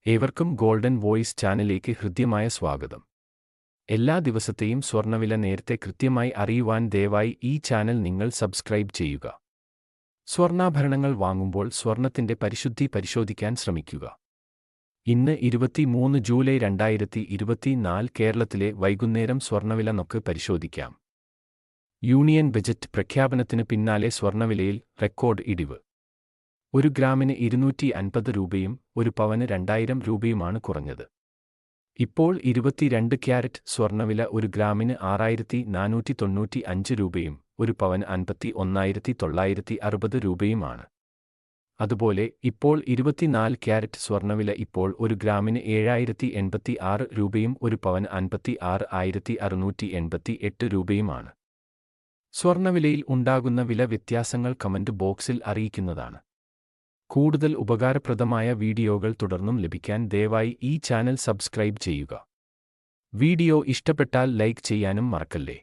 ഏവർക്കും golden voice ചാനലിലേക്ക് ഹൃദ്യമായ സ്വാഗതം. എല്ലാ ദിവസത്തെയും സ്വർണ്ണവില നേരത്തെ കൃത്യമായി അറിയുവാൻ ദയവായി ഈ ചാനൽ നിങ്ങൾ സബ്സ്ക്രൈബ് ചെയ്യുക. സ്വർണ്ണാഭരണങ്ങൾ വാങ്ങുമ്പോൾ സ്വർണ്ണത്തിന്റെ പരിശുദ്ധി പരിശോധിക്കാൻ ശ്രമിക്കുക. ഇന്ന് 23 ജൂലൈ 2024 കേരളത്തിലെ വൈകുന്നേരം സ്വർണ്ണവില നമുക്ക് പരിശോധിക്കാം. യൂണിയൻ ബജറ്റ് പ്രഖ്യാപനത്തിന് പിന്നാലെ സ്വർണ്ണവിലയിൽ റെക്കോർഡ് ഇടിവ്. ഒരു ഗ്രാമിന് 250 രൂപയും ഒരു പവന് 2000 രൂപയുമാണ് കുറഞ്ഞത്. ഇപ്പോൾ 22 ക്യാരറ്റ് സ്വർണ്ണവില ഒരു ഗ്രാമിന് 6495 രൂപയും ഒരു പവന് 51,960 രൂപയുമാണ്. അതുപോലെ ഇപ്പോൾ 24 ക്യാരറ്റ് സ്വർണ്ണവില ഇപ്പോൾ ഒരു ഗ്രാമിന് 7086 രൂപയും ഒരു പവന് 56,688 രൂപയുമാണ്. സ്വർണ്ണവിലയിൽ ഉണ്ടാകുന്ന വില വ്യത്യാസങ്ങൾ കമന്റ് ബോക്സിൽ അറിയിക്കുന്നതാണ്. കൂടുതൽ ഉപകാരപ്രദമായ വീഡിയോകൾ തുടർന്നും ലഭിക്കാൻ ദയവായി ഈ ചാനൽ സബ്സ്ക്രൈബ് ചെയ്യുക. വീഡിയോ ഇഷ്ടപ്പെട്ടാൽ ലൈക്ക് ചെയ്യാനും മറക്കല്ലേ.